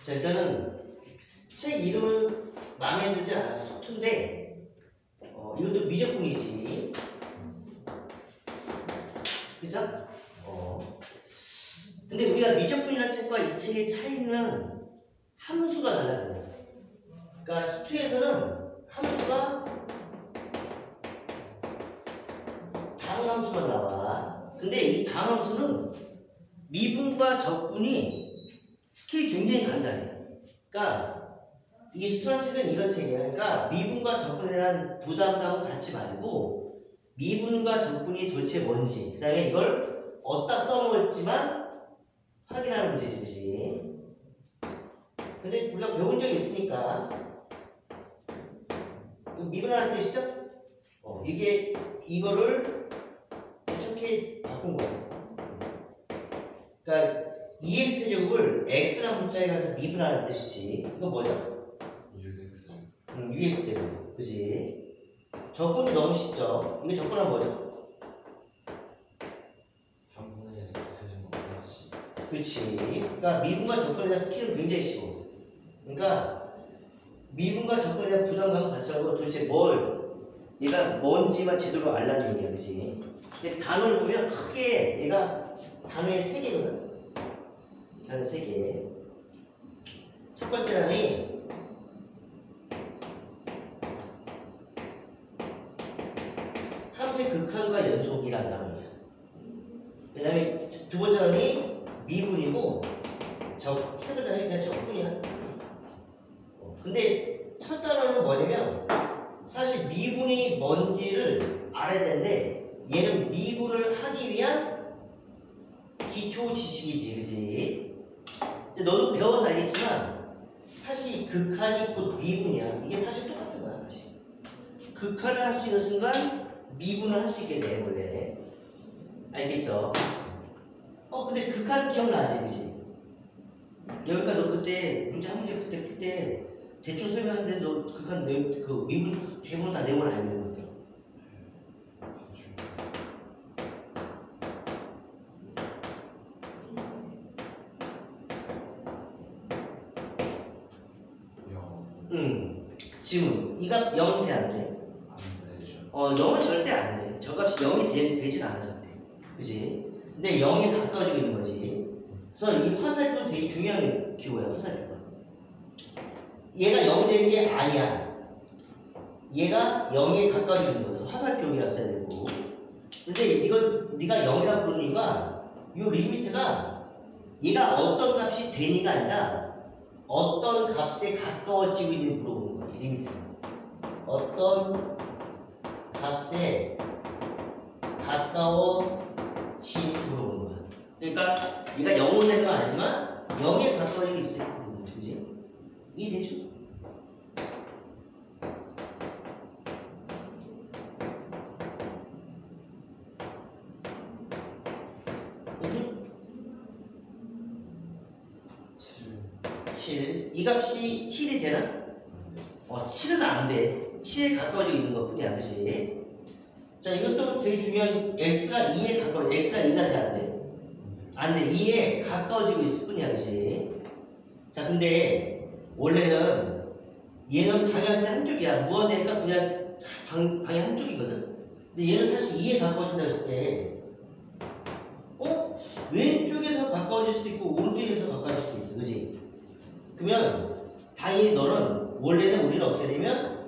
자, 일단은 책 이름을 마음에 들지 않아. 수투인데 이것도 미적분이지. 그죠? 근데 우리가 미적분이라는 책과 이 책의 차이는 함수가 달라요. 그러니까 수투에서는 함수가 다항함수가 나와. 근데 이 다항함수는 미분과 적분이 스킬이 굉장히 간단해요. 그러니까 이 수투라는 책은 이런 책이에요. 그러니까 미분과 적분에 대한 부담감은 갖지 말고 미분과 적분이 도대체 뭔지, 그 다음에 이걸 어디다 써먹을지만 확인하는 문제지, 그치? 근데 우리가 배운 적이 있으니까 미분하는 뜻이죠? 이게 이거를 이렇게 바꾼 거야. 그러니까 EX제곱을 X라는 문자에 가서 미분하는 뜻이지. 이건 뭐죠? 6X. 6X제곱. 그치? 적분이 너무 쉽죠? 이게 적분은 뭐죠? 3분의 1 X 세제곱 플러스 C. 그치. 그러니까 미분과 적분에 대한 스킬은 굉장히 쉬워. 그러니까 미분과 적분에 대한 부담감을 같이 하고 도대체 얘가 뭔지만 제대로 알라는 얘기야. 그치? 근데 단어를 보면 크게 얘가 단어의 3개거든? 단어 3개. 첫 번째 단어이 함수의 극한과 연속이라는 단어야. 그 다음에 두 번째 단어이 미분이고, 세 번째 단어이 그냥 적분이야. 근데 첫 단어는 뭐냐면 사실 미분이 뭔지를 알아야 되는데 얘는 미분을 하기 위한 기초 지식이지, 그지? 근데 너도 배워서 알겠지만 사실 극한이 곧 미분이야. 이게 사실 똑같은 거야, 사실. 극한을 할 수 있는 순간 미분을 할 수 있게 돼, 원래. 알겠죠? 근데 극한 기억나지, 그지? 여기가 너 그때 문제 한 문제 그때 풀 때 대충 설명하는데 너 극한 그 미분 대부분 다 내용을 알고 있는 것 같아. 지금 이 값 0 돼, 안 돼? 안 되죠. 0은 절대 안 돼. 저 값이 0이 되진 않아, 절대. 그지? 근데 0에 가까워지고 있는 거지. 그래서 이 화살표는 되게 중요한 기호야, 화살표가. 얘가 0이 되는 게 아니야. 얘가 0에 가까워지고 있는 거야. 그래서 화살표이라 써야 되고. 근데 이걸 네가 0이라 부르는 이유가 이 리미트가 얘가 어떤 값이 되니가 아니라 어떤 값에 가까워지고 있는지 물어보는 거야, 리미트는. 어떤 값에 가까워지는지 물어보는 거야. 그러니까 얘가 0은 되는 건 아니지만 0에 가까워지고 있어요. 그지? 이해되죠? 이 값이 7이 되나? 7은 안 돼. 7에 가까워지고 있는 것 뿐이야, 그치? 자, 이것도 되게 중요한 x가 2에 가까워. x가 2가 돼, 안 돼? 안 돼. 2에 가까워지고 있을 뿐이야, 그치? 자, 근데 원래는 얘는 방향세 한쪽이야. 무한대니까 그냥 방향 한쪽이거든. 근데 얘는 사실 2에 가까워진다고 했을 때 왼쪽에서 가까워질 수도 있고 오른쪽에서 가까워질 수도 있어, 그치? 그러면 당연히 너는 원래는 우리는 어떻게 되면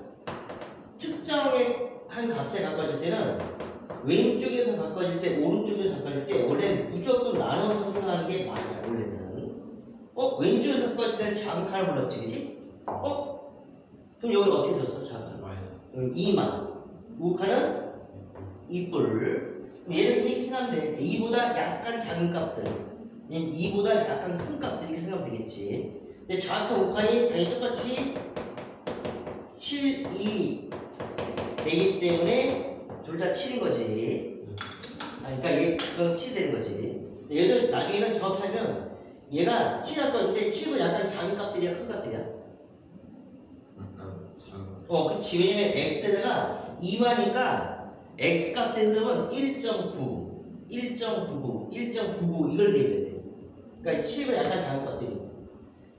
특정의 한 값에 가까워질 때는 왼쪽에서 가까워질 때 오른쪽에서 가까워질 때 원래는 무조건 나눠서 생각하는 게 맞아. 원래는 왼쪽에서 가까워질 때는 좌극한을 불렀지, 그지? 그럼 여기 어떻게 썼어? 좌극한 2만 우극한은 2뿔. 그럼 얘를 좀 이렇게 생각하면 돼. 2보다 약간 작은 값들, 2보다 약간 큰 값들 이렇게 생각하면 되겠지. 근데 좌극한 우극한이 당연히 똑같이 7, 2 되기 때문에 둘 다 7인 거지. 그러니까 그건 7이 되는 거지. 얘들 나중에는 정확히 하면 얘가 7 가까운데 7은 약간 작은 값들이야, 큰 값들이야? 약간 작은. 그치. 왜냐면 x에다가 2마니까 x 값의 흐름은 1.9, 1.99, 1.99 이걸 대입해야 돼. 그러니까 7은 약간 작은 값들이고.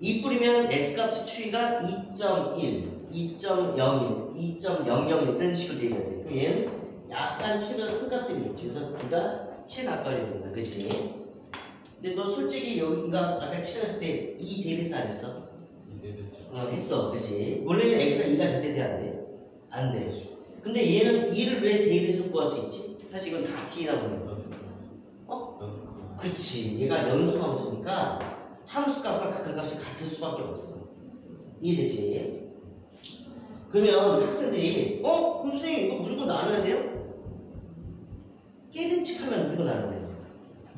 2뿌리면 x값의 추이가 2.1, 2.01, 2.001 이런 식으로 되어야 돼. 그럼 얘는 약간 치가 큰 값들이겠지. 그래서 둘다 7 가까이 됩니다. 그치? 근데 너 솔직히 여기가 아까 칠했을 때 2 대입해서 안 했어? 이대됐죠. 했어. 그치? 원래는 x가 2가 절대 돼야 안 돼? 안 돼. 근데 얘는 2를 왜 대입해서 구할 수 있지? 사실 이건 다 t나 보네. 연습. 어? 연습. 그치. 얘가 연수 함수니까 함수값과 극한값이 같을 수밖에 없어. 이해되지? 그러면 학생들이 그럼 선생님 이거 무조건 나눠야 돼요? 깨름칙하면 무조건 나눠야 돼요.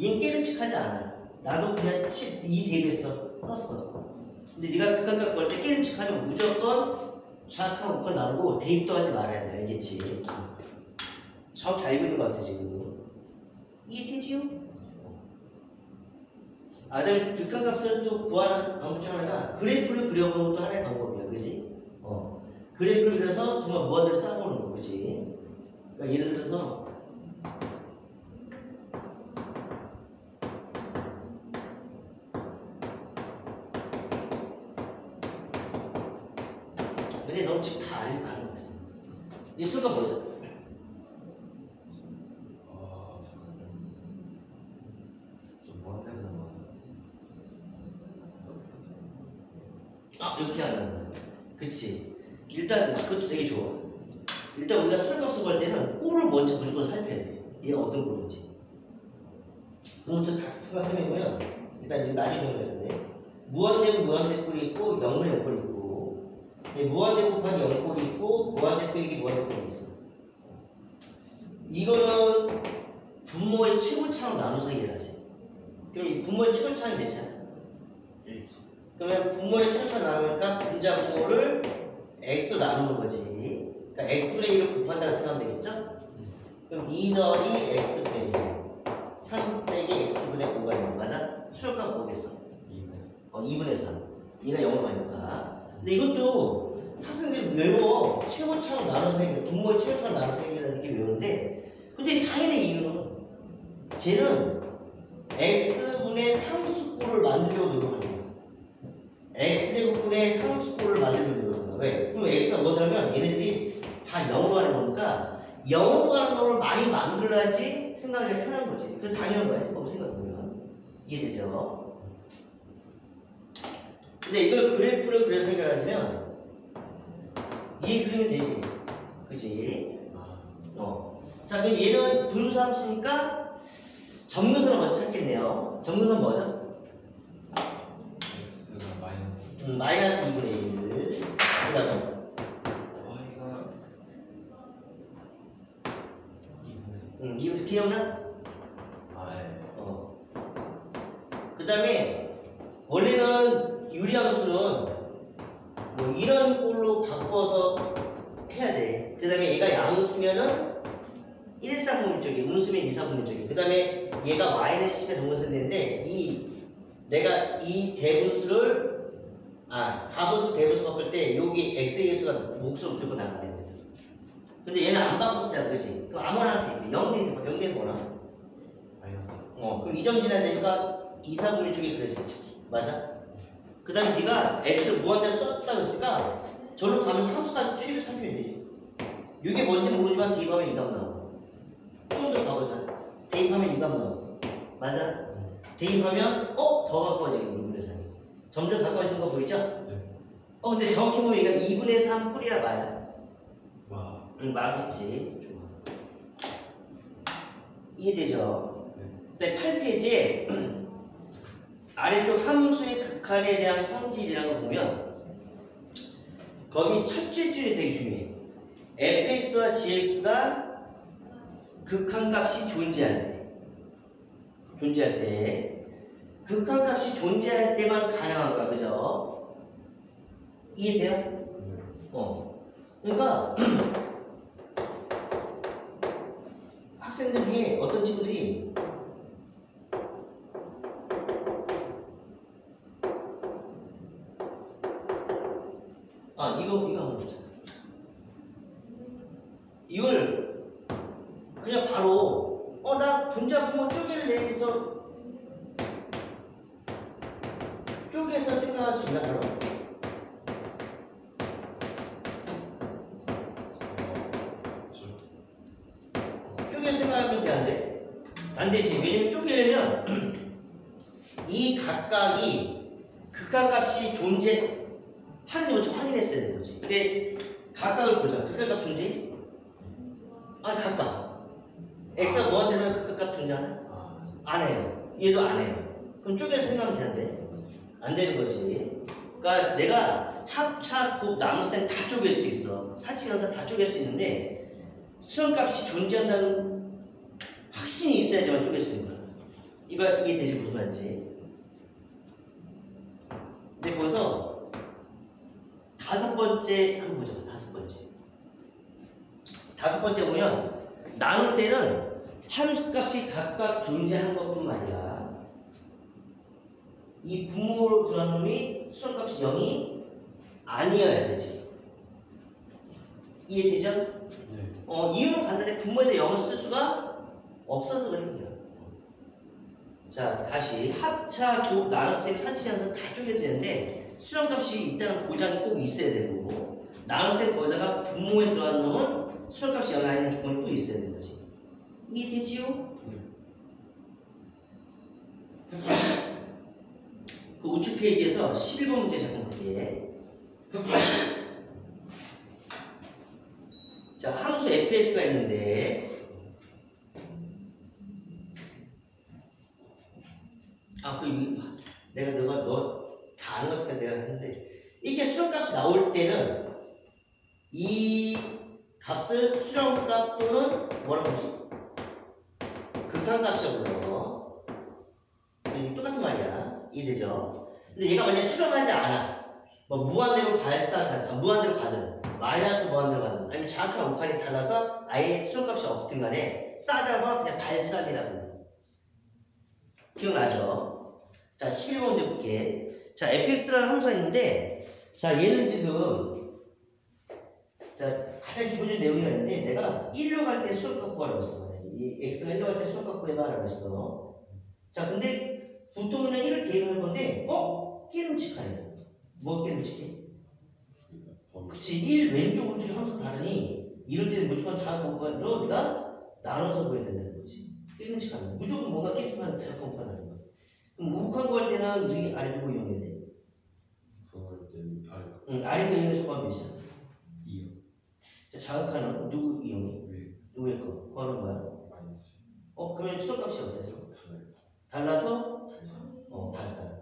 얘는 깨름칙하지 않아. 나도 그냥 2 대입해서 썼어. 근데 네가 극한값 구할 때 깨름칙하면 무조건 좌악하고 우악하고 나누고 대입도 하지 말아야 돼. 알겠지? 정확히 알고 있는 것 같아 지금. 이해되지요? 그다음에 극한값을 또 구하는 방법 중 하나가 그래프를 그려보는 것도 하나의 방법이야. 그지? 그래프를 그려서 정말 무한대로 쌓아보는 거. 그지? 그러니까 예를 들어서 근데 너 지금 다 아는 것 같아. 이 수가 뭐죠? 잠깐만요. 좀 무한대보다 많아. 이렇게 한다. 그치? 일단 그것도 되게 좋아. 일단 우리가 수학값을 구할 때는 꼴을 먼저 무조건 살펴야 돼. 얘가 어떤 꼴인지. 그럼 저 다트가 설명하면 일단 이거 나중에 설명하는데 무한대고 무한대 꼴이 있고 0분의 0꼴이 있고 무한대 곱하기 0꼴이 있고 무한대 빼기 무한대 꼴이 있어. 이거는 분모의 최고차로 나눠서 일하지. 그럼 이 분모의 최고차는 몇이야? 1지. 그러면 분모의 최고차로 나누니까 분자 분모를 x로 나누는 거지. 그러니까 x분의 1을 곱한다고 생각하면 되겠죠? 그럼 2 더하기 x 빼기 3 빼기 x분의 5가 있는 거 맞아? 수열값 뭐겠어? 2분의 3. 얘가 0으로 가니까. 근데 이것도 학생들이 외워. 최고차로 나눠서 해결, 분모의 최고차로 나눠서 해결하는 게 외우는데 근데 당연히 이유는 쟤는 x분의 상수꼴을 만들려고 노력을 해요. x제곱분의 상수꼴을 만들려고 노력을 해요. 왜? 그럼 x가 뭐냐면 얘네들이 다 0으로 가는 거니까 0으로 가는 놈을 많이 만들어야지 생각하기가 편한 거지. 그건 당연한 거야. 해보고 생각해보면. 이해되죠? 근데 이걸 그래프를 그려서 해결하려면 이 그림이 되지. 그치? 자, 그럼 얘는 분수함수니까 정근선을 먼저 찾겠네요. 정근선 뭐죠? x가 마이너스. 마이너스 2분의 1. 그 다음에 y가 2분의 3. 이거 기억나? 예. 그 다음에 원래는 유리함수는 뭐 이런 꼴로 바꿔서 해야 돼. 그 다음에 얘가 양수면은 1,3분의 쪽이, 음수면 2,3분의 쪽이. 그 다음에 얘가 마이너스 10의 정근선이 되는데 내가 이 대분수를 가분수 대분수 바꿀 때 여기 x의 개수가 몫으로 무조건 나가야 돼. 근데 얘는 안 바꿨었잖아, 그치? 그럼 아무나 하나 대입해. 0 대입해. 0 대입해 뭐나? 마이너스. 그럼 이 점 지나야 되니까 2,4분의 쪽이 그려지겠지. 맞아? 그 다음에 네가 x 무한대 썼다고 했으니까 저로 가면서 함수가 추이를 살피면 되지. 이게 뭔지 모르지만 대입하면 2가 나오고 좀 더 가보자. 대입하면 2가 나오고 맞아? 대입하면 더 가까워지겠네. 2분의 3이 점점 가까워지는 거 보이죠? 네. 근데 정확히 보면 얘가 2분의 3 뿌리야 마야? 마. 마겠지. 좋아. 이해되죠? 네. 8페이지에 아래쪽 함수의 극한에 대한 성질이라는 거 보면 거기 첫째 줄이 되게 중요해. fx와 gx가 극한값이 존재할 때 극한값이 존재할 때만 가능한 거야. 그죠? 이해돼요? 네. 그러니까 학생들 중에 어떤 친구들이 이거 한번 보자. 이걸 그냥 바로 나 분자 분모 쪼개서 생각할 수 간다 바로. 쪼개 생각하면 돼, 안 돼? 안 되지. 왜냐면 쪼개려면 이 각각이 극한값이 존재하는지 먼저 확인했어야 되는 거지. 근데 각각을 보자. 극한값 존재? 아, 각각. x가 뭐가 되면 극한값 존재하나? 안 해요. 얘도 안 해요. 그럼 쪼개서 생각하면 되는데 안 되는 거지. 그러니까 내가 합차, 곱, 나눗셈 다 쪼갤 수 있어. 사치연사 다 쪼갤 수 있는데 수렴값이 존재한다는 확신이 있어야지만 쪼갤 수 있는 거야. 이게 되지 무슨 말인지. 근데 거기서 다섯 번째 한번 보자. 다섯 번째 보면 나눌 때는 함수값이 각각 존재하는 것뿐만 아니라 이 분모로 들어간 놈이 수렴값이 0이 아니어야 되지. 이해되죠? 네. 이유는 간단해. 분모에다 0을 쓸 수가 없어서 그런 거야. 자, 다시 합차, 곱, 나눗셈, 사치연산 다 쪼개도 되는데 수렴값이 있다는 보장이 꼭 있어야 되고 나눗셈 거기다가 분모에 들어가는 놈은 수렴값이 0이 아니는 조건이 또 있어야 되는 거지. 이해되지요? 그 우측 페이지에서 11번 문제 잠깐 볼게. 자, 함수 fx가 있는데 내가 너 다 아는 것 같아 내가 했는데 이렇게 수렴값이 나올 때는 이 값을 수렴값 또는 뭐라고 하지? 극한값이라고 불러. 똑같은 말이야. 이해되죠? 근데 얘가 만약에 수렴하지 않아. 뭐 무한대로 무한대로 가든 마이너스 무한대로 가든 아니면 정확한 우칸이 달라서 아예 수렴값이 없든 간에 싸다고 그냥 발산이라고. 기억나죠? 자, 11번 문제 볼게. 자, fx라는 함수가 있는데 자, 얘는 지금 자, 가장 기본적인 내용이 있는데 내가 1로 갈 때 수렴값 구하라고 했어. 이 x가 1로 갈 때 수렴값 구해봐라고 했어. 자, 근데 보통은 1을 대입할 건데 깨름칙하네. 뭐가 깨름칙해? 그치, 1 왼쪽 오른쪽이 항상 다르니 이럴 때는 무조건 정확한 우칸으로 내가 나눠서 보여야 된다는 거지. 깨름칙하네. 무조건 뭔가 깨끗한 정확한 우칸하는 거야. 그럼 우칸 구할 때는 위 아래 누구 이용해야 돼? 구할 때는 아래. 응, 아래 이용해서 구하면 되잖아. 2요. 자, 자극하는 누구 이용해? 왜? 누구의 거? 구하는 거야? 마이너스. 그러면 수렴값이 어때서? 달라요. 달라서? 발산. 발산.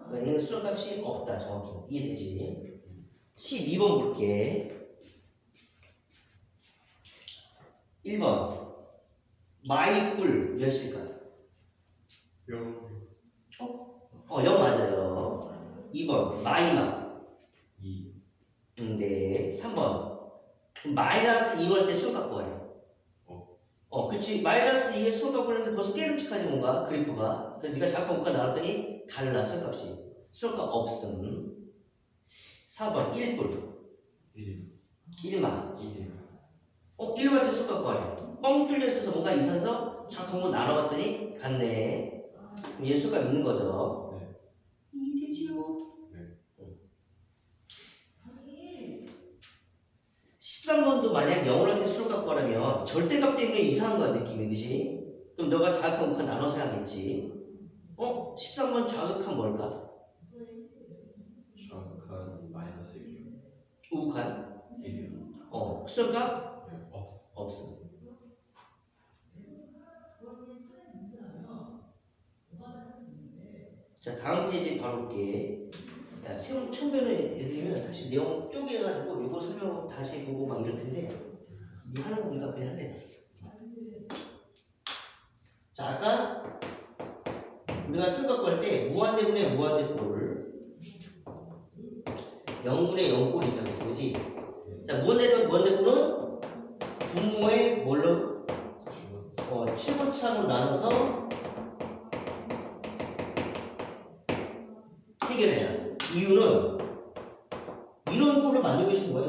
그러니까 얘는 수렴값이 없다, 정확히. 이해되지? 12번 볼게. 1번. 마이뿔 몇일까? 0. 0 맞아요. 2번. 마이마. 2. 네. 3번. 마이너스 2번 때 수렴값 구하래. 그치. 마이너스 2에 수렴값 구하는데 벌써 깨름칙하지 뭔가 그래프가. 그래서 네가 잠깐 우칸 나왔더니 달라 수렴값이. 수렴값 없음. 4번 1뿔 1. 1마 1. 1로 갈 때 수값 구하래. 뻥 뚫려 있어서 뭔가 이상해서 잠깐 뭐 나눠봤더니 같네. 그럼 얘 수값 있는 거죠. 네. 이해되지요? 네. 13번도 만약 0을 할 때 수값 구하려면 절대값 때문에 이상한 거야 느낌이. 그지? 그럼 너가 좌극한 우칸 나눠서 해야겠지. 13번 좌극한 뭘까? 정확한 마이너스 1이요. 우칸 1이요. 수값? 네. 없음. 자, 다음 페이지 바로 볼게. 야, 처음 배우는 애들이면 사실 내용 쪼개가지고 이거 설명 다시 보고 막 이럴 텐데 니 하는 거 보니까 그냥 할래. 자, 아까 우리가 수값 구할 때 무한대분의 무한대꼴 0분의 0꼴이 있다고 했어. 그치? 자, 무한대꼴은 분모의 뭘로? 7분차로 나눠서 해결해야. 이유는 이런 꼴을 만들고 싶은 거예요.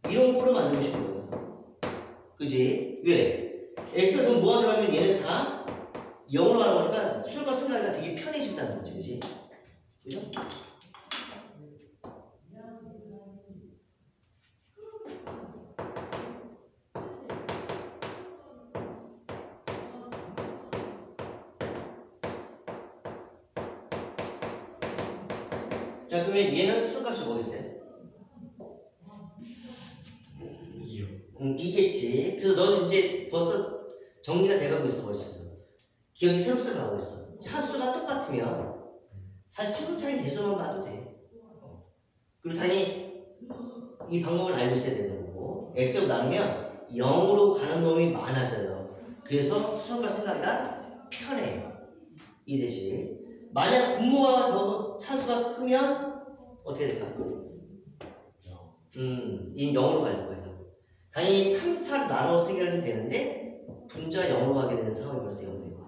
이런 꼴을 만들고 싶은 거예요. 그지? 왜? x가 그럼 뭐가 들어가면 얘는 다 0으로 가는 거니까 수렴값 생각하기가 되게 편해진다는 거지. 그지? 그죠? 자, 그러면 얘는 수값이 뭐겠어요? 2요. 2겠지. 그래서 너는 이제 벌써 정리가 돼가고 있어, 벌써. 기억이 새록새록 나오고 있어. 차수가 똑같으면 차수 차이 계수만 봐도 돼. 그리고 당연히 이 방법을 알고 있어야 되는 거고, x로 나누면 0으로 가는 놈이 많아져요. 그래서 수학과 생각이가 편해요. 이해되지? 만약 분모가 더 차수가 크면 어떻게 될까? 이 0으로 갈 거예요. 당연히 3차로 나눠서 해결이 되는데 분자가 0으로 가게 되는 상황이 벌써 0 되고,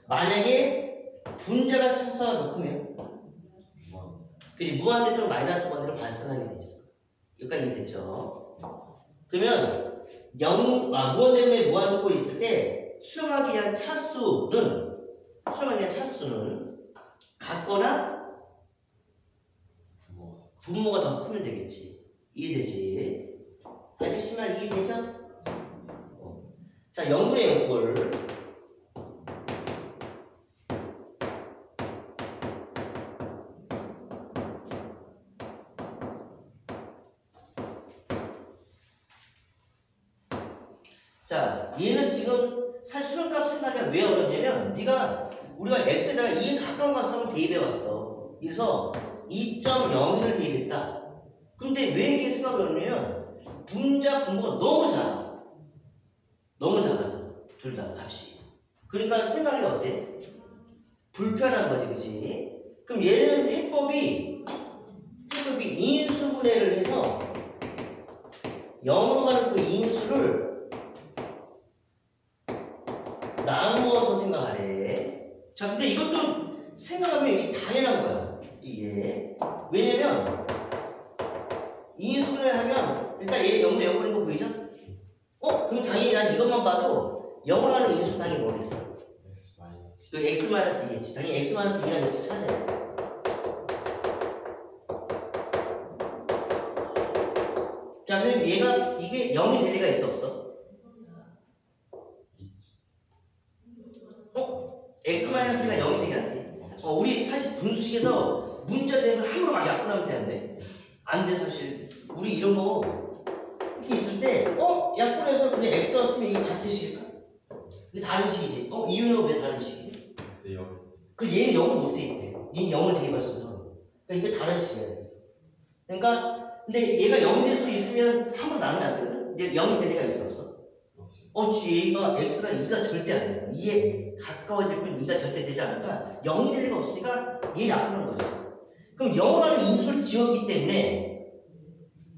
만약에 분자가 차수가 더 크면 그치, 무한대 또는 마이너스 번대로 발생하게 돼 있어. 여기까지 이해됐죠? 그러면 무한대에 무한대꼴이 있을 때 수렴하기 위한 차수는 같거나 분모가 더 크면 되겠지. 이해되지? 알겠지만 이해되죠? 자, 0분의 0꼴 자, 얘는 지금 사실 수렴값 생각이 왜 어렵냐면 우리가 x에다가 2에 가까운 값을 대입해 왔어. 그래서 2.01을 대입했다. 근데 왜 이게 생각이 어렵냐면 분자 분모가 너무 작아. 너무 작아져. 둘 다 값이. 그러니까 생각이 어때? 불편한 거지, 그치? 그럼 얘는 해법이 2인수분해를 해서 0으로 가는 그 2인수를 나누어서 생각하래. 자, 근데 이것도 생각하면 이게 당연한 거야. 이게. 왜냐면 2인수분해를 하면 일단 얘 0은 0거리는 거 보이죠? 그럼 당연히 난 이것만 봐도 0으로 하는 인수 당연히 뭐겠어? 그 x-2겠지. 당연히 x-2라는 인수 찾아야 돼. 자, 그럼 얘가 이게 0이 될 리가 있어, 없어? x-가 0이 되게 안 돼. 우리 사실 분수식에서 문자 되면 함부로 막 약분하면 되는데 안 돼, 사실. 우리 이런 거 이렇게 있을 때 약분해서 그냥 x가 쓰면 이게 같은 식일까? 이게 다른 식이지. 이유는 왜 다른 식이지? 그 얘는 0을 못 대입해. 얘는 0을 대입했어. 그러니까 이게 다른 식이야. 그러니까 근데 얘가 0이 될 수 있으면 함부로 나누면 안 되거든? 근데 0이 될 리가 있어, 없어? 얘가 x가 2가 절대 안 돼. 2에 가까워질 뿐 2가 절대 되지 않을까? 0이 될 리가 없으니까 얘 약분한 거죠. 그럼 0이라는 인수를 지웠기 때문에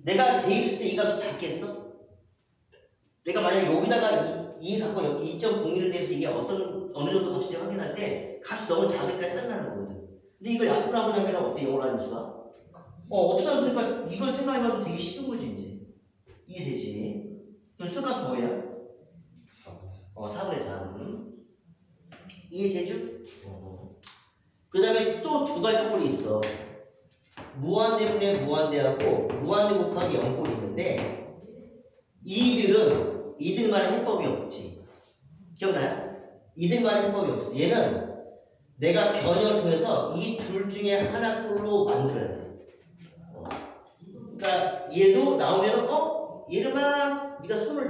내가 대입했을 때 이 값이 작겠어? 내가 만약 여기다가 2에 가까워 2.01을 대입해서 이게 어느 정도 값인지 확인할 때 값이 너무 작으니까 짜증나는 거거든. 근데 이걸 약분하고 나면 어때? 0이라는 인수가? 없어졌으니까 이걸 생각해봐도 되게 쉬운 거지, 이제. 이해되지? 그럼 수값은 뭐야? 4분의 3. 이해되죠? 그 다음에 또 두 가지 꼴이 있어. 무한대분의 무한대하고 무한대 곱하기 0꼴이 있는데 이들만의 해법이 없지. 기억나요? 이들만의 해법이 없어. 얘는 내가 변형을 통해서 이 둘 중에 하나 꼴로 만들어야 돼. 그러니까 얘도 나오면 얘를 막 네가 손을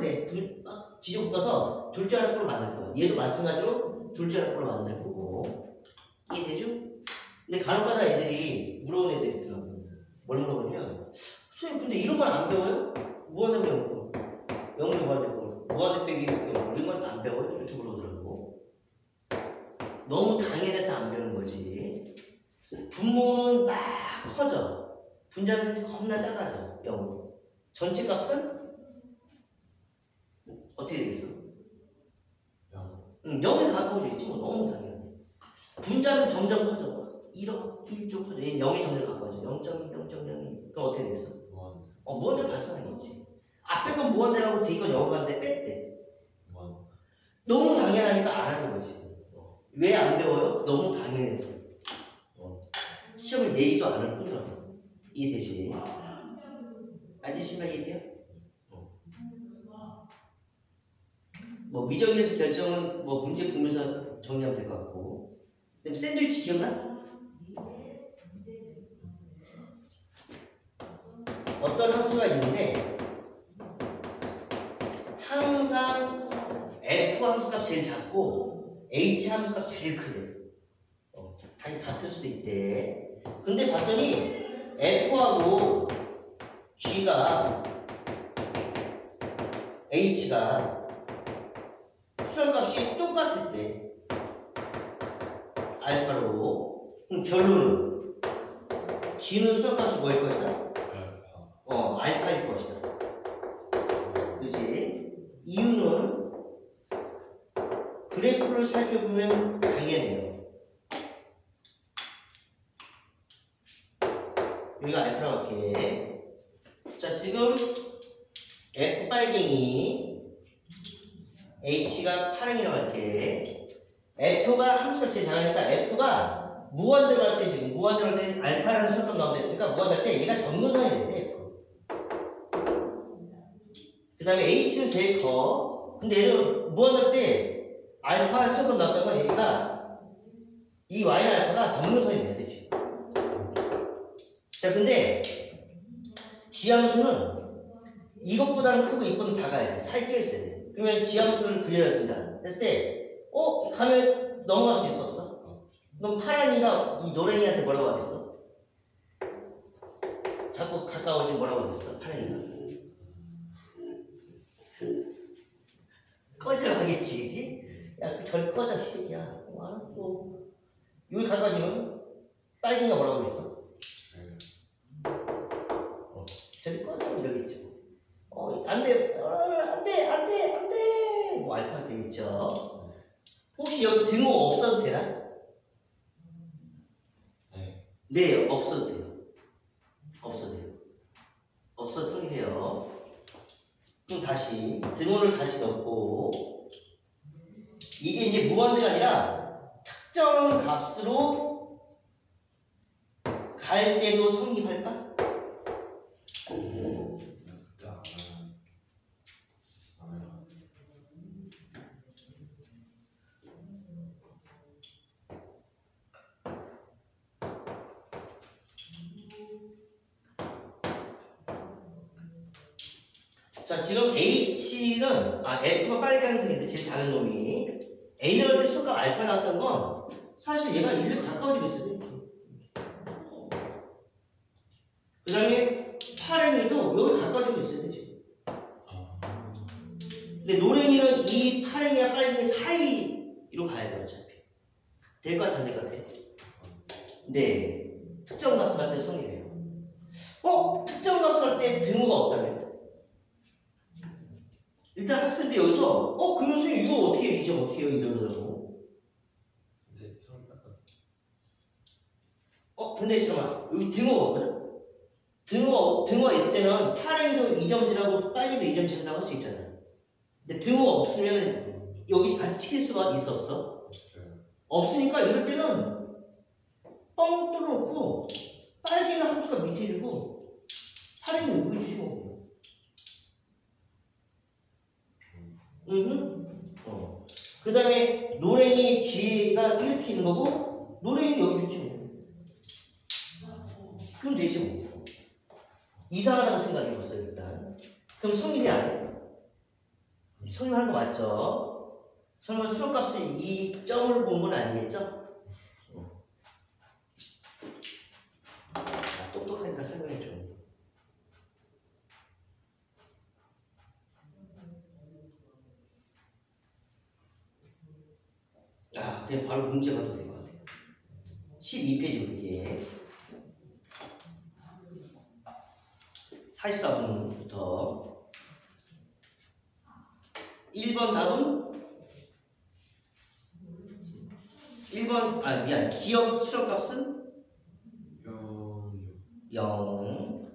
막 지져볶아서 둘 중 하나 꼴로 만들 거야. 얘도 마찬가지로 둘 중 하나 꼴로 만들 거고. 이해되죠? 근데 간혹가다 애들이 물어보는 애들이 있더라고. 뭘 물어보냐면 선생님 근데 이런 건 안 배워요? 무한대 배우고 영대 무한대 배우고 무한대 빼기 배우고 이런 건 안 배워요? 이렇게 물어보더라고. 너무 당연해서 안 배우는 거지. 분모는 막 커져. 분자는 겁나 작아져. 0으로. 전체 값은 어떻게 되겠어? 0에 가까워져 있지 뭐. 너무 당연해. 분자는 점점 커져. 1억, 1조 커져. 얘는 0이 점점 가까워져. 0.1, 0.02. 그럼 어떻게 되겠어? 무한대 발생하겠지. 앞에 건 무한대라고 뒤에 건 0을 갔는데 뺐대. 너무 당연하니까 안 하는 거지. 왜 안 배워요? 너무 당연해서. 시험을 내지도 않을 뿐이야. 이해되지? 안지신가 이해돼요? 뭐 미적에서 결정은 뭐 문제 보면서 정리하면 될 것 같고. 그다음에 샌드위치 기억나? 어떤 함수가 있는데 항상 F 함수가 제일 작고 H 함수가 제일 크대. 당연히 같을 수도 있대. 근데 봤더니 F하고 G가 H가 수열값이 똑같았대. 알파로. 그럼 결론은 G는 수열값이 뭐일 것이다? 알파일 것이다. 그치? 이유는 그래프를 살펴보면 당연해요. 여기가 알파라고 할게. 자, 지금 F 빨갱이 H가 파랑이라고 할게. F가 함수가 제일 작으니까 F가 무한대로 할 때 지금 무한대로 할 때 알파라는 수가 나오면 됐으니까 무한대로 할 때 얘가 정근선이 되는데 F. 그 다음에 H는 제일 커. 근데 얘를 무한대로 할 때 알파 수가 나왔다면 얘가 이 Y는 알파가 정근선이 돼야 돼 지금. 자, 근데 G함수는 이것보다는 크고 이것보다는 작아야 돼. 사이 끼어 있어야 돼. 그러면 G함수를 그려야 된다. 했을 때, 가면 넘어갈 수 있어, 없어? 그럼 파란이가 이 노랭이한테 뭐라고 하겠어? 자꾸 가까워지면 뭐라고 하겠어? 파란이가. 꺼지라고 하겠지, 그지? 야, 저리 꺼져, 새끼야. 알았어. 여기 가까워지면 빨갱이가 뭐라고 하겠어? 저리 꺼져 이러겠죠. 안돼, 안돼, 안돼, 안돼. 뭐 알파가 되겠죠. 혹시 여기 등호 없어도 되나? 네, 없어도 돼요. 없어도 돼요. 없어도 성립해요. 그럼 다시 등호를 다시 넣고 이게 이제 무한대가 아니라 특정 값으로 갈 때도 성립할까? 자, 지금 H는 F가 빨간색인데 제일 작은 놈이 A를 할 때 수가 알파 나왔던 건 사실 얘가 1로 가까워지고 있어요. 그 다음에 파랭이도 여기 가까워지고 있어요 지금. 근데 노랭이는 이 파랭이와 빨갱이 사이로 가야 돼요 어차피. 될 것 같아 안 될 것 같아? 네, 특정 값을 할 때 성립해요. 특정 값을 할 때 등호가 없다면 일단 학생들 여기서 그러면 선생님 이거 어떻게 해요? 이점 어떻게 해요? 이러더라고. 근데 잠깐만 여기 등호가 없거든? 등호가 있을 때는 파랭이도 2점지라고 빨갱이도 2점지라고 할 수 있잖아. 근데 등호가 없으면 여기 같이 찍힐 수가 있어 없어? 없으니까 이럴 때는 뻥 뚫어놓고 빨갱이는 함수가 밑에 주고 파랭이는 여기 주시고. 그 다음에 노랭이 G가 이렇게 있는 거고 노랭이는 여기 주지 뭐. 그럼 되지 뭐. 이상하다고 생각해봤어요 일단. 그럼 성립이 안 해요. 성립하는 거 맞죠? 설마 수학값을 이 점을 본 건 아니겠죠? 똑똑하니까 생각해줘. 그냥 바로 문제 가도 될 것 같아요. 12페이지 볼게. 44번부터 1번 답은 1번 기억 수력값은 0.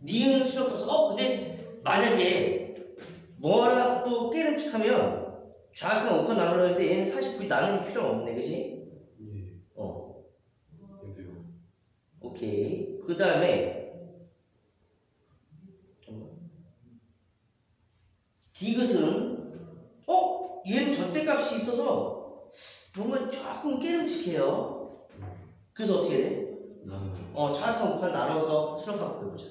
니은 수력값은 근데 만약에 뭐라도 깨름칙하면 정확한 5컷 나누려 때 얘는 49이 나눌 필요가 없네, 그치? 예. 어. 근데요. 오케이. 그 다음에 디귿은 얘는 절대값이 있어서 뭔가 조금 깨름직해요. 그래서 어떻게 돼? 나는 좌측과 우측 나눠서 수렴값 보여보자.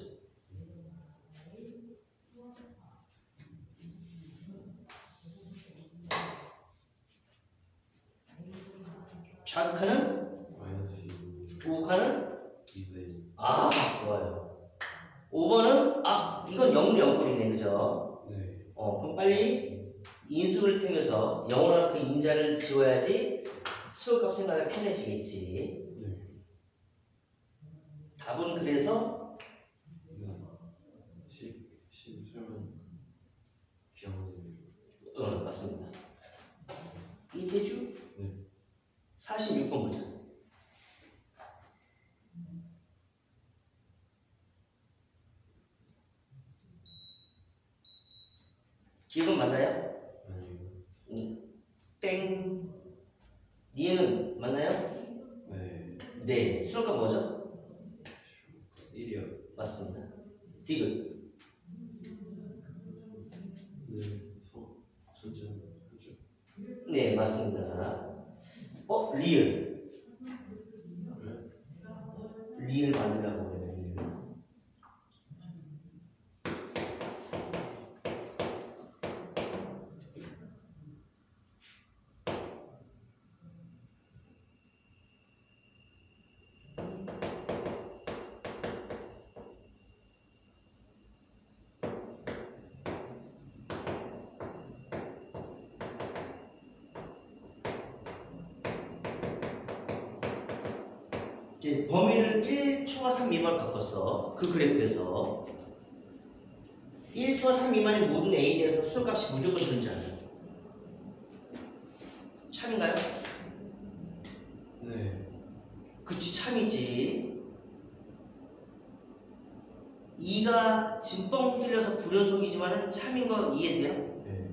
좌측은 마이너스 우측은 2분의 좋아요. 5번은 이건 0대 0꼴이네, 그죠? 네. 그럼 빨리 인수를 통해서 0으로 그 인자를 지워야지 수열값 생각이 편해지겠지. 네. 답은 그래서 10 수렴은 기억나는 맞습니다. 이대주 네. 46번 보자. 기억은 맞나요? 아니요. 땡. 니은 맞나요? 네. 네. 수열값 뭐죠? 1이요. 맞습니다. 디귿. 네. 손전 그죠? 네, 맞습니다. 리을. 리을 만들라고 그래요, 리을. 이제 범위를 1초와 3 미만 바꿨어. 그 그래프에서 1초와 3 미만의 모든 A에 대해서 수값이 무조건 존재하는. 참인가요? 네. 그치, 참이지. 2가 지금 뻥 뚫려서 불연속이지만은 참인 거 이해세요? 네.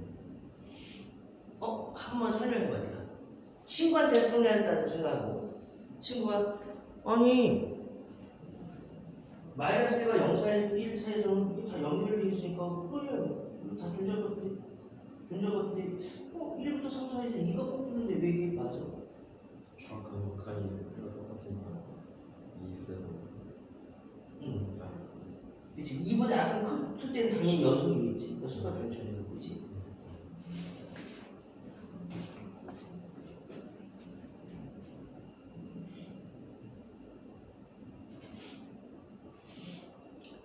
한번 설명해봐, 내가. 친구한테 설명한다고 생각하고, 친구가, 아니, 마이너스 1과 0 사이, 1 사이에서는 다 연결되어 있으니까, 그래, 이거 다 존재할 것 같은데, 1부터 3 사이에서 2가 뻥 뚫는데 왜 이게 맞아? 정확한 역할이 똑같으니까 2에서 그치, 2보다 약간 클 때는 당연히 연속이겠지. 그러니까 수가 당연히 전해졌지.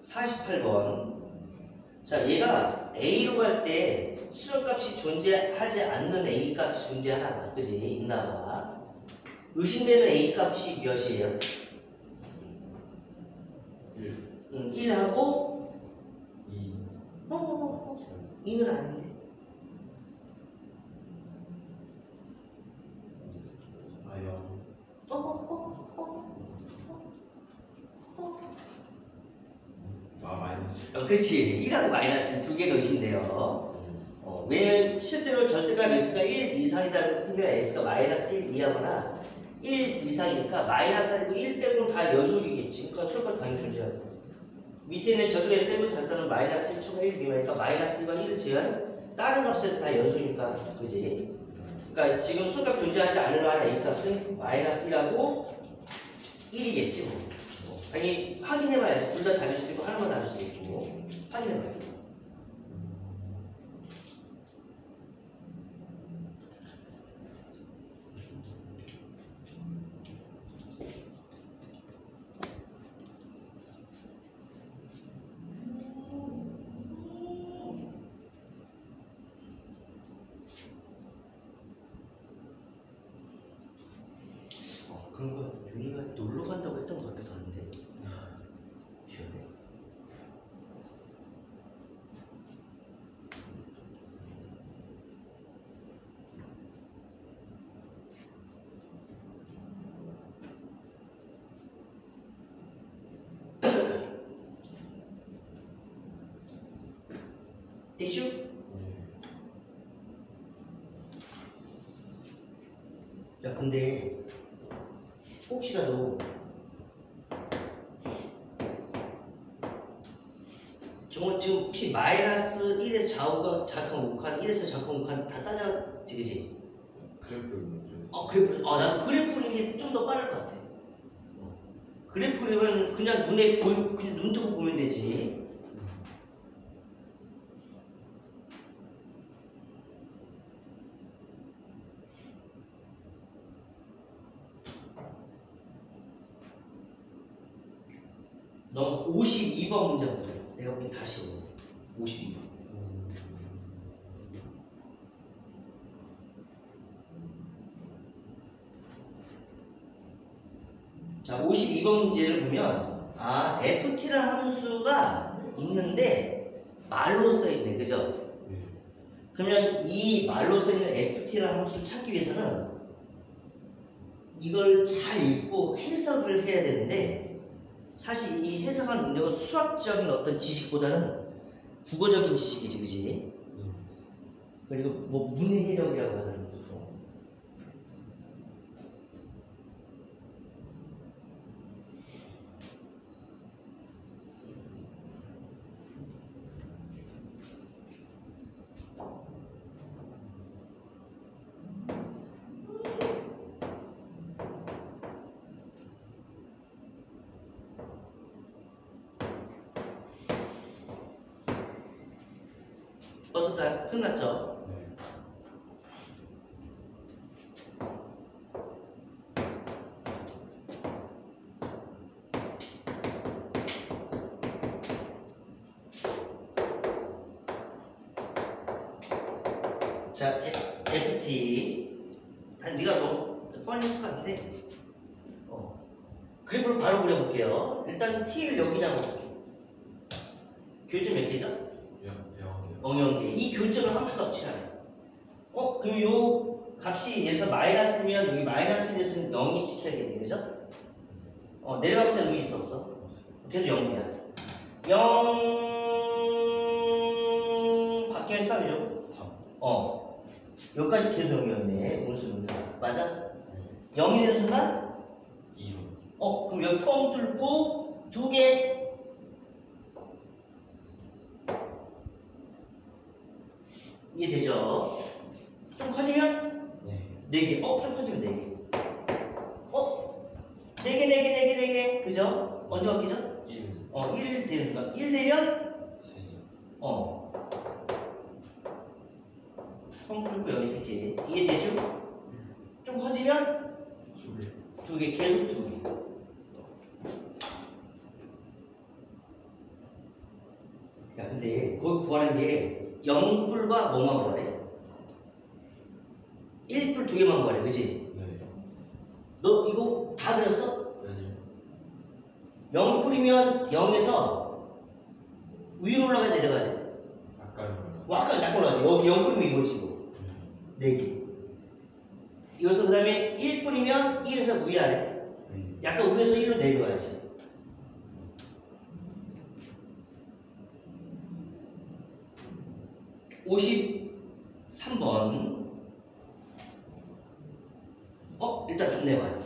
(48번) 자, 얘가 A로 갈 때 수열값이 존재하지 않는 A값이 존재하나 봐. 그지? 있나 봐. 의심되는 A값이 몇이에요? 1. 1하고 2. 2는 아닌데. 아요. 마이너스. 그렇지. 1하고 마이너스 두 개가 의심돼요. 왜냐면 실제로 절대값 x가 1 이상이다고 풀면 x가 마이너스 1 이하거나 1 이상이니까 마이너스 아니고 1 빼고는 다 연속이겠지. 그러니까 수열값 당연히 존재하고. 밑에 있는 저쪽에 세부 절대는 마이너스 1초가 1 미만이니까 마이너스 1과 1을 제한 다른 값에서 다 연속이니까. 그지? 그러니까 지금 수값 존재하지 않을 만한 A 값은 마이너스 1하고 1이겠지. 아니 확인해봐야지. 둘 다 다를 수도 있고 하나만 다를 수도 있고 확인해봐야지. 그런 거 윤희가 놀러 간다고 했던 것 같기도 한데 기억해. 티슈? 야 근데 혹시라도 지금 혹시 마이너스 1에서 좌극한 우칸, 1에서 좌극한 우칸 다 따졌지, 그지? 그래프. 그래프. 나도 그래프 그리는 게 좀 더 빠를 것 같아. 그래프 그리면 그냥 그냥 눈 뜨고 보면 되지. 넘어서 52번 문제 보자. 내가 보기 다시 오네. 52번. 자, 52번 문제를 보면 ft라는 함수가 있는데 말로 써있네. 그죠? 그러면 이 말로 써있는 ft라는 함수를 찾기 위해서는 이걸 잘 읽고 해석을 해야 되는데 사실 이 해석하는 능력은 수학적인 어떤 지식보다는 국어적인 지식이지, 그지? 그리고 뭐 문해력이라고 하더라고. 벌써 다 끝났죠? 네. 자, FT. 네가 너무 뻔히 했을 것 같은데. 그래프를 바로 그려볼게요. 일단 T를 여기 잡아볼게. 교점 몇 개죠? 0개. 이 교점을 함수가 합치나요? 그럼 요 값이 예를 들어서 마이너스면 여기 마이너스 1에서는 0이 찍혀야겠네, 그죠? 내려가보자 의미 있어, 없어? 그래도 0개야. 0 바뀌면 3이죠? 3. 여기까지 계속 0이었네. 문수는 다. 맞아? 0이 되는 순간? 2로. 그럼 여기 뻥 뚫고 2개. 이해되죠? 좀 커지면? 네. 4개. 좀 커지면 4개. 4개. 그죠? 언제 바뀌죠? 1. 1 되니까. 1 되면? 3개. 뻥 뚫고 여기 3개. 이해되죠? 좀 커지면? 2개. 계속 2개. 야, 근데 거기 구하는 게 0불과 뭐만 구하래? 1불 2개만 구하래, 그치? 네. 너 이거 다 그렸어? 아니요. 0불이면 0에서 위로 올라가야 내려가야 돼? 아까 약 올라가야 돼. 여기 0불이면 이거지, 이거. 4개. 이어서 그 다음에 1불이면 1에서 위아래. 약간 위에서 1로 내려가야지. 네. 53번. 일단 좀 내봐요.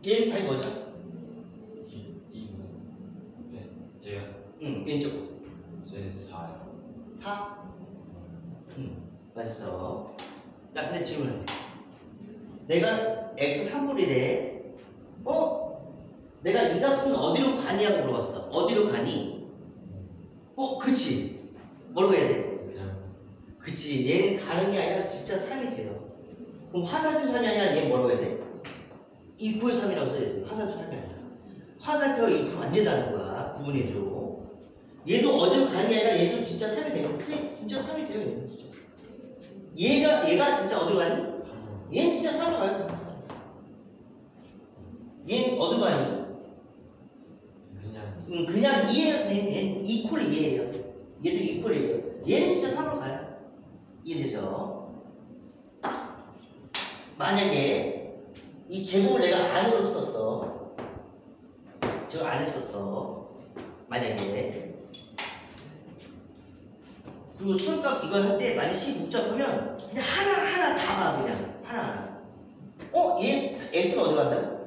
얘는 답이 뭐죠? 2분. 네. 제가. 왼쪽. 제 4요. 4? 맞았어. 나 근데 질문해. 내가 x 3불이래. 내가 이 값은 어디로 가냐고 물어봤어. 어디로 가니? 그치. 뭐라고 해야 돼? 그냥. 그치. 얘는 가는 게 아니라 진짜 3이 돼요. 그럼 화살표 3이 아니라 얘 뭐라고 해야 돼? 2쿨 3이라고 써야 돼. 화살표 3이 아니라. 화살표가 2쿨 완전 다른 거야. 구분해줘. 얘도 어디로 가는 게 아니라 얘도 진짜 3이 되는 진짜 3이 돼요. 얘는 진짜. 얘가 진짜 어디로 가니? 3번. 얘는 진짜 3으로 가요. 얘는 어디로 가니? 그냥 2예요, 선생님. 얘는 이퀄 2예요. 얘도 이퀄이에요. 얘는 진짜 3으로 가요. 이해되죠? 만약에 이 제곱을 내가 안으로 썼어. 저거 안 했었어. 만약에. 그리고 수능값 이거 할 때 만약 16잡으면 그냥 하나하나 다 봐. 그냥 하나하나. 얘 x는 어디로 간다고?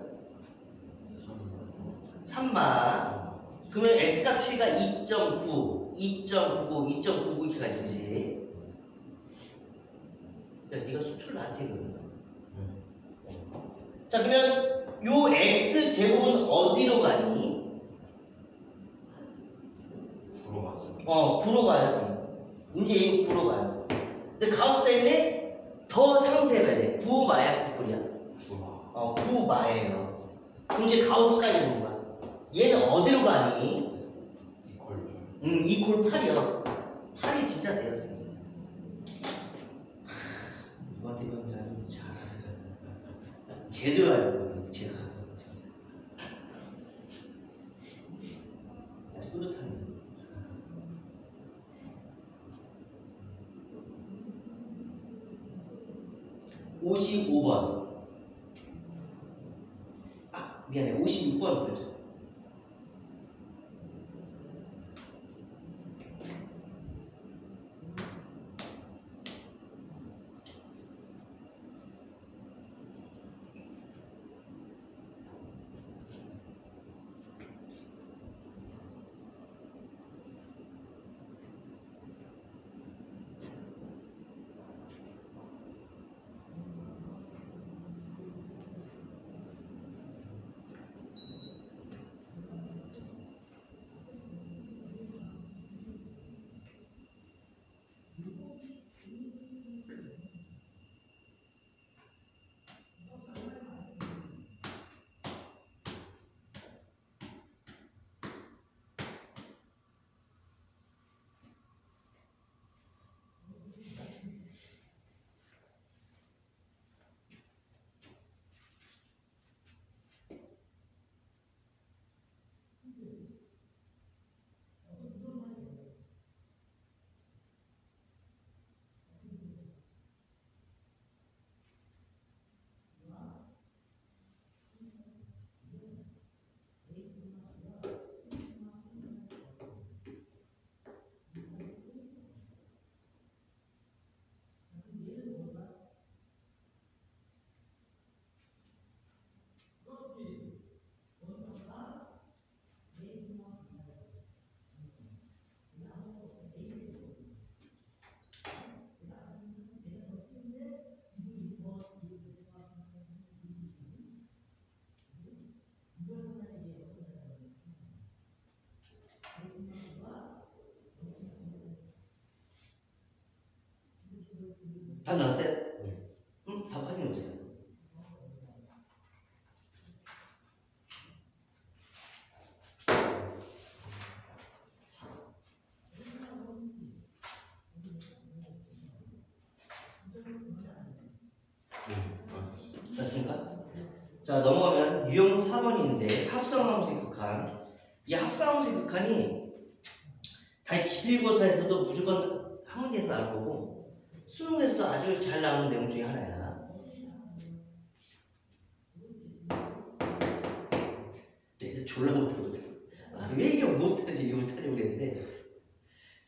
3마. 그러면 x값 추이가 2.9, 2.99, 2.99 이렇게 가지, 그치? 야, 네가 수투를 나한테 그러는 거야. 자, 그러면 요 x 제곱은 어디로 가니? 9로 가죠. 9로 가야지. 이제 이거 9로 가요. 근데 가우스 때문에 더 상세해봐야 돼. 9마야, 9풀이야? 9마. 9마예요. 그럼 이제 가우스가 있는 거야. 얘는 어디로 가니? 이퀄 8이요. 8이 진짜 돼요, 선생님. 누구한테 배우면 아주 잘 제대로 알고 제가 아주 뿌듯하네. (55번) 미안해, 56번 보자. 답 나왔어요? 네. 답 확인해보세요. 됐습니까? 자, 넘어가면 유형 4번이 있는데 합성함수의 극한. 이 합성함수의 극한이 다 지필고사에서도 무조건 한 문제에서 나올 거고 수능에서도 아주 잘 나오는 내용 중에 하나야. 내가 졸라 못하거든. 왜 이게 못하지? 이거 못하려고 그랬는데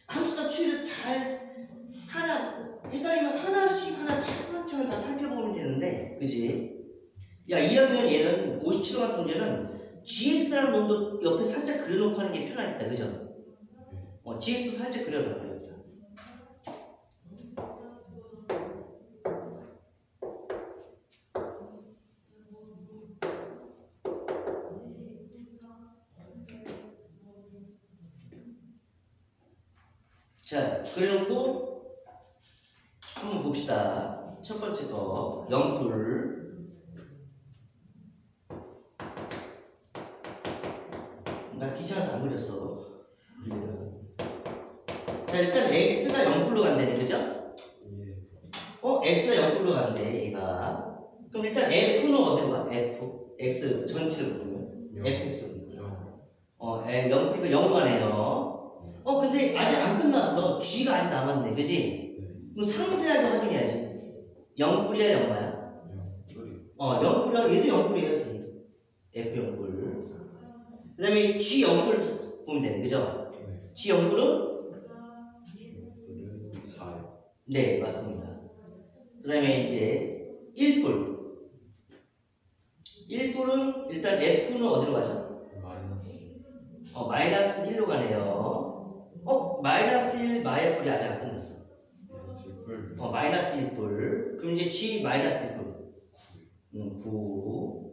함수값 추이를 잘 하나 헷갈리면 하나씩 하나 차근차근 다 살펴보면 되는데, 그지? 야, 이왕이면 얘는 57호 같은 문제는 GX라는 놈도 옆에 살짝 그려놓고 하는 게 편하겠다, 그죠? GX 살짝 그려놓고. 자, 그래놓고 한번 봅시다. 첫 번째 거 영풀. 나 귀찮아서 안 그렸어. 여기다가 자, 일단 x가 0불로 간다네, 그죠? 예. x가 0불로 간대, 얘가. 그럼 일단 f는 어디로 가? f. x 전체로 보면. fx. 0불이니까 0으로 가네요. 근데 아직 안 끝났어. g가 아직 남았네, 그지? 그럼 상세하게 확인해야지. 0불이야, 0마야? 0불이야. 얘도 0불이에요, 선생님. f 0불. 그 다음에 g 0불 보면 되네, 그죠? g 0불은? 4요. 네, 맞습니다. 그 다음에 이제 1불. 1불은 일단 f는 어디로 가죠? 마이너스 1로 가네요. 마이너스 1 마이너스 1이 아직 안 끝났어. 마이너스 1불. 그럼 이제 g 마이너스 1불. 9.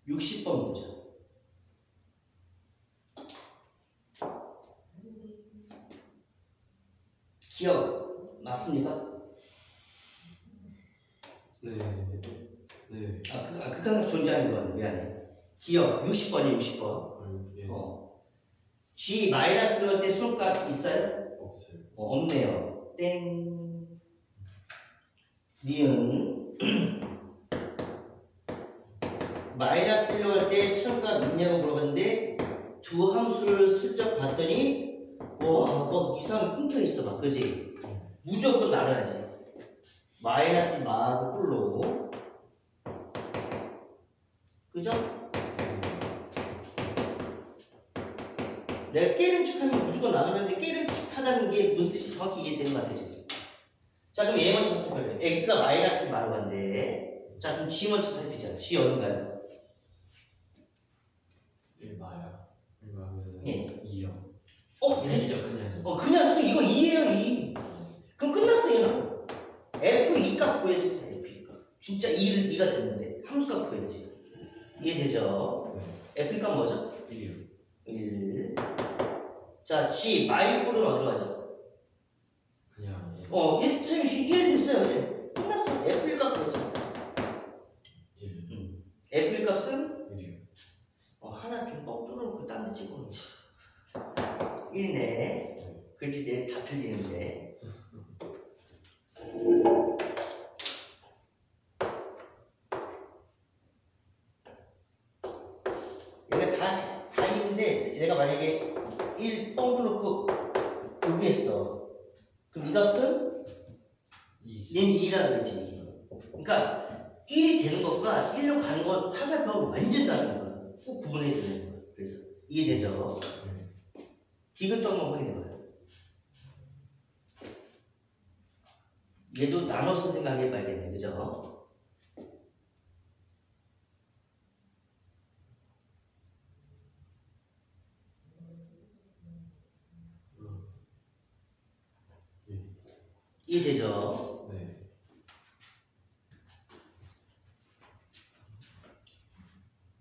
(60번) 보자. 기억 맞습니까? 네. 네. 극한값 존재하는 거 같네. 미안해. 기억 60번이 60번. 예. g 마이너스 그럴 때 수록값 있어요? 없어요. 없네요. 땡. 니은 마이너스 1로 할 때 수록값 있냐고 물어봤는데 두 함수를 슬쩍 봤더니 뭐 이상하게 끊겨 있어 봐, 그지? 무조건 나눠야지. 마이너스 마하고 뿔로, 그죠? 내가 깨름칙하면 무조건 나누는데 깨름칙하다는 게 무슨 뜻이 정확히 이해되는 것 같아 지금. 자, 그럼 얘 먼저 살펴볼게요. x가 마이너스 마로 간대. 자, 그럼 g 먼저 살피자. g 어딘가요? 1마야. 1마면 예. 2요. 그냥. 그냥 지금 이거 2예요, 2. 그럼 끝났어, 얘는. f2 값 구해야지. f2 값. 진짜 2가 됐는데 함수값 구해야지. 이해되죠? f2 값 뭐죠? 1이요. 1. 자, g 마이뿔은 어디로 가죠? 그냥 1. 선생님 이해됐어요, 이제. 끝났어. f1 값 구해야지. 1. f1 값은? 1이요. 하나 좀 뻥 뚫어놓고 딴 데 찍어놓고. 1이네. 글씨들이 다 틀리는데. 얘가 다 2인데 내가 만약에 1 뻥 뚫어놓고 여기 했어. 그럼 이 값은? 2. 얘는 2라 그러지. 그러니까 1이 되는 것과 1로 가는 건 화살표가 완전 다른 거야. 꼭 구분해야 되는 거야. 그래서 이해되죠? 디귿도 한번 확인해봐요. 얘도 나눠서 생각해봐야겠네, 그죠? 이해되죠?